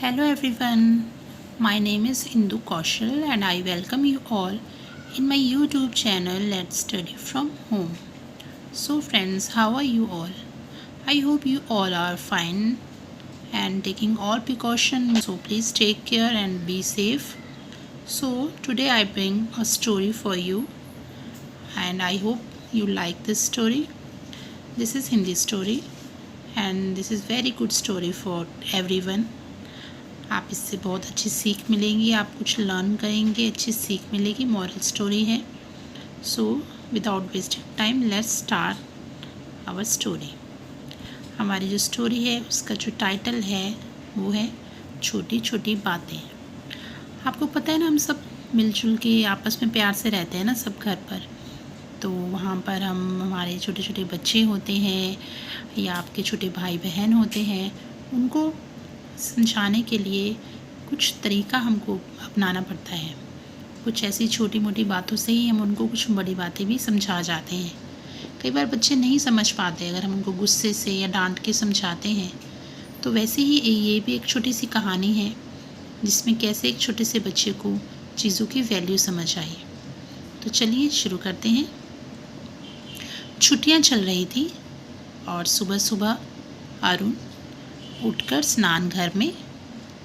Hello everyone, my name is Indu Kaushal and I welcome you all in my YouTube channel Let's Study from Home. So friends, how are you all? I hope you all are fine and taking all precautions. So please take care and be safe. So today I bring a story for you and I hope you like this story. This is Hindi story and this is very good story for everyone. आप इससे बहुत अच्छी सीख मिलेंगी, आप कुछ learn करेंगे, अच्छी सीख मिलेगी। मॉरल स्टोरी है। So without wasting time let's start our story. हमारी जो स्टोरी है उसका जो टाइटल है वो है छोटी छोटी बातें। आपको पता है ना, हम सब मिलजुल के आपस में प्यार से रहते हैं ना सब घर पर। तो वहाँ पर हमारे छोटे छोटे बच्चे होते हैं या आपके छोटे भाई बहन होते हैं, उनको समझाने के लिए कुछ तरीका हमको अपनाना पड़ता है। कुछ ऐसी छोटी मोटी बातों से ही हम उनको कुछ बड़ी बातें भी समझा जाते हैं। कई बार बच्चे नहीं समझ पाते अगर हम उनको गुस्से से या डांट के समझाते हैं। तो वैसे ही ये भी एक छोटी सी कहानी है जिसमें कैसे एक छोटे से बच्चे को चीज़ों की वैल्यू समझ आई। तो चलिए शुरू करते हैं। छुट्टियां चल रही थी और सुबह सुबह अरुण उठकर स्नान घर में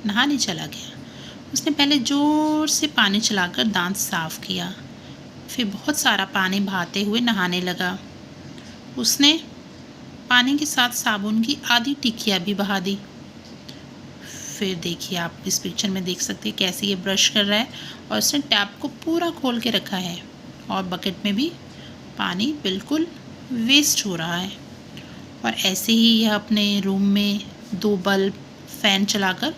नहाने चला गया। उसने पहले ज़ोर से पानी चलाकर दांत साफ किया, फिर बहुत सारा पानी बहाते हुए नहाने लगा। उसने पानी के साथ साबुन की आधी टिकिया भी बहा दी। फिर देखिए, आप इस पिक्चर में देख सकते हैं कैसे ये ब्रश कर रहा है और उसने टैप को पूरा खोल के रखा है और बकेट में भी पानी बिल्कुल वेस्ट हो रहा है। और ऐसे ही यह अपने रूम में 2 बल्ब फ़ैन चलाकर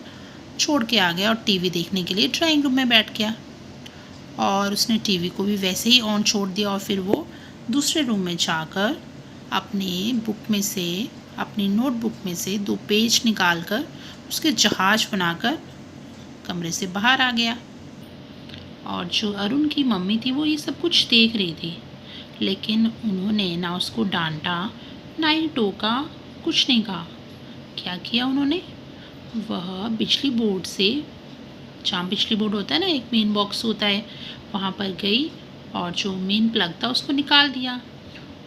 छोड़ के आ गया और टीवी देखने के लिए ड्राइंग रूम में बैठ गया। और उसने टीवी को भी वैसे ही ऑन छोड़ दिया और फिर वो दूसरे रूम में जाकर अपनी नोटबुक में से 2 पेज निकालकर उसके जहाज बनाकर कमरे से बाहर आ गया। और जो अरुण की मम्मी थी वो ये सब कुछ देख रही थी, लेकिन उन्होंने ना उसको डांटा ना ही टोका, कुछ नहीं कहा। क्या किया उन्होंने, वह बिजली बोर्ड से, जहाँ बिजली बोर्ड होता है ना, एक मेन बॉक्स होता है, वहाँ पर गई और जो मेन प्लग था उसको निकाल दिया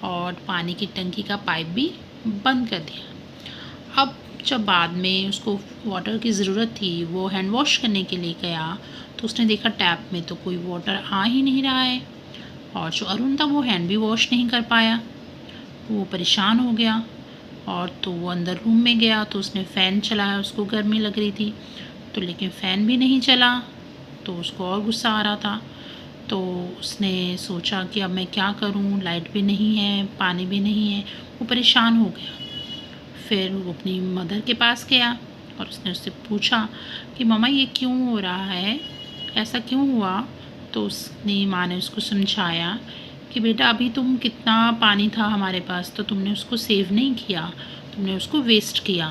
और पानी की टंकी का पाइप भी बंद कर दिया। अब जब बाद में उसको वाटर की ज़रूरत थी, वो हैंड वॉश करने के लिए गया तो उसने देखा टैप में तो कोई वाटर आ ही नहीं रहा है और जो अरुण था वो हैंड भी वॉश नहीं कर पाया। वो परेशान हो गया और तो वो अंदर रूम में गया तो उसने फ़ैन चलाया, उसको गर्मी लग रही थी तो, लेकिन फ़ैन भी नहीं चला तो उसको और गुस्सा आ रहा था। तो उसने सोचा कि अब मैं क्या करूं, लाइट भी नहीं है, पानी भी नहीं है। वो परेशान हो गया। फिर वो अपनी मदर के पास गया और उसने उससे पूछा कि मम्मा ये क्यों हो रहा है, ऐसा क्यों हुआ। तो उसने माँ ने उसको समझाया कि बेटा अभी तुम कितना पानी था हमारे पास तो तुमने उसको सेव नहीं किया, तुमने उसको वेस्ट किया,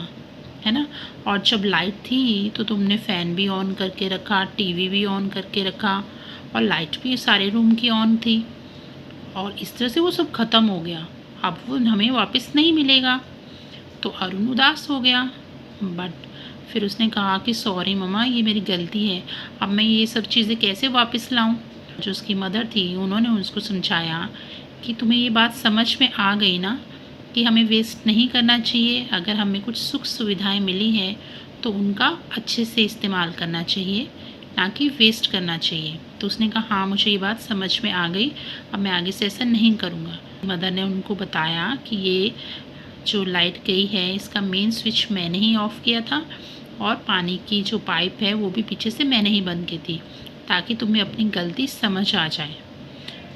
है ना। और जब लाइट थी तो तुमने फ़ैन भी ऑन करके रखा, टीवी भी ऑन करके रखा और लाइट भी सारे रूम की ऑन थी और इस तरह से वो सब ख़त्म हो गया। अब वो हमें वापस नहीं मिलेगा। तो अरुण उदास हो गया, बट फिर उसने कहा कि सॉरी मम्मा, ये मेरी गलती है, अब मैं ये सब चीज़ें कैसे वापस लाऊं। जो उसकी मदर थी उन्होंने उसको समझाया कि तुम्हें ये बात समझ में आ गई ना कि हमें वेस्ट नहीं करना चाहिए। अगर हमें कुछ सुख सुविधाएं मिली हैं तो उनका अच्छे से इस्तेमाल करना चाहिए, ना कि वेस्ट करना चाहिए। तो उसने कहा हाँ, मुझे ये बात समझ में आ गई, अब मैं आगे से ऐसा नहीं करूँगा। मदर ने उनको बताया कि ये जो लाइट गई है इसका मेन स्विच मैंने ही ऑफ़ किया था और पानी की जो पाइप है वो भी पीछे से मैंने ही बंद की थी, ताकि तुम्हें अपनी गलती समझ आ जाए।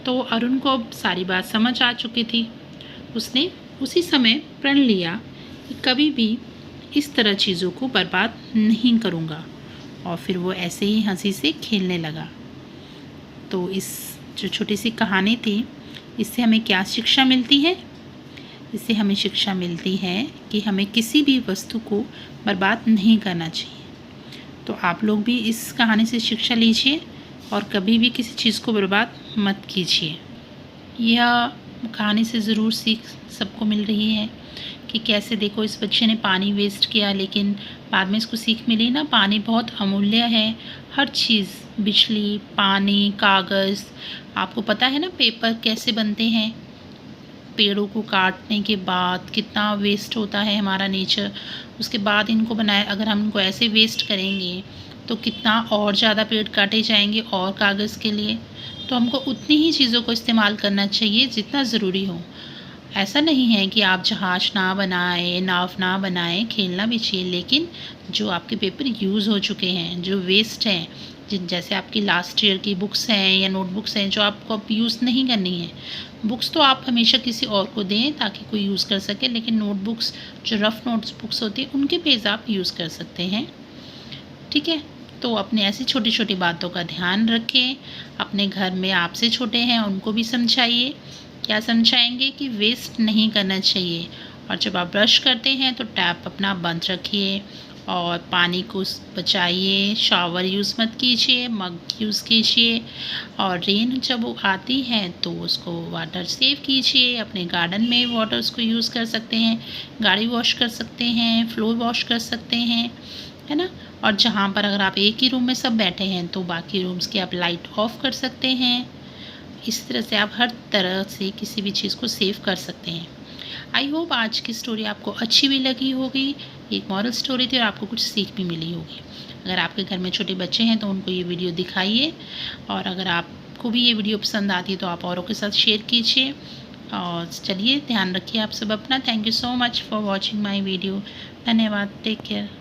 तो अरुण को अब सारी बात समझ आ चुकी थी। उसने उसी समय प्रण लिया कि कभी भी इस तरह चीज़ों को बर्बाद नहीं करूँगा और फिर वो ऐसे ही हंसी से खेलने लगा। तो इस जो छोटी सी कहानी थी, इससे हमें क्या शिक्षा मिलती है? इससे हमें शिक्षा मिलती है कि हमें किसी भी वस्तु को बर्बाद नहीं करना चाहिए। तो आप लोग भी इस कहानी से शिक्षा लीजिए और कभी भी किसी चीज़ को बर्बाद मत कीजिए। यह कहानी से ज़रूर सीख सबको मिल रही है कि कैसे देखो इस बच्चे ने पानी वेस्ट किया, लेकिन बाद में इसको सीख मिली ना, पानी बहुत अमूल्य है। हर चीज़, बिजली, पानी, कागज़, आपको पता है ना पेपर कैसे बनते हैं, पेड़ों को काटने के बाद कितना वेस्ट होता है हमारा नेचर, उसके बाद इनको बनाए। अगर हम इनको ऐसे वेस्ट करेंगे तो कितना और ज़्यादा पेड़ काटे जाएंगे और कागज़ के लिए। तो हमको उतनी ही चीज़ों को इस्तेमाल करना चाहिए जितना ज़रूरी हो। ऐसा नहीं है कि आप जहाज़ ना बनाएं, नाव ना बनाएं, खेलना भी चाहिए, लेकिन जो आपके पेपर यूज़ हो चुके हैं, जो वेस्ट हैं, जिन जैसे आपकी लास्ट ईयर की बुक्स हैं या नोटबुक्स हैं जो आपको अब यूज़ नहीं करनी है, बुक्स तो आप हमेशा किसी और को दें ताकि कोई यूज़ कर सके, लेकिन नोटबुक्स जो रफ़ नोट्स बुक्स होती हैं उनके पेज आप यूज़ कर सकते हैं। ठीक है, तो अपने ऐसी छोटी छोटी बातों का ध्यान रखें। अपने घर में आपसे छोटे हैं उनको भी समझाइए। क्या समझाएंगे कि वेस्ट नहीं करना चाहिए, और जब आप ब्रश करते हैं तो टैप अपना बंद रखिए और पानी को बचाइए। शावर यूज़ मत कीजिए, मग यूज़ कीजिए। और रेन जब वो आती है तो उसको वाटर सेव कीजिए। अपने गार्डन में वाटर उसको यूज़ कर सकते हैं, गाड़ी वॉश कर सकते हैं, फ्लोर वॉश कर सकते हैं, है ना। और जहाँ पर अगर आप एक ही रूम में सब बैठे हैं तो बाकी रूम्स की आप लाइट ऑफ कर सकते हैं। इस तरह से आप हर तरह से किसी भी चीज़ को सेव कर सकते हैं। आई होप आज की स्टोरी आपको अच्छी भी लगी होगी, एक मॉरल स्टोरी थी और आपको कुछ सीख भी मिली होगी। अगर आपके घर में छोटे बच्चे हैं तो उनको ये वीडियो दिखाइए, और अगर आपको भी ये वीडियो पसंद आती है तो आप औरों के साथ शेयर कीजिए। और चलिए, ध्यान रखिए आप सब अपना। Thank you so much for watching my video. धन्यवाद। Take care.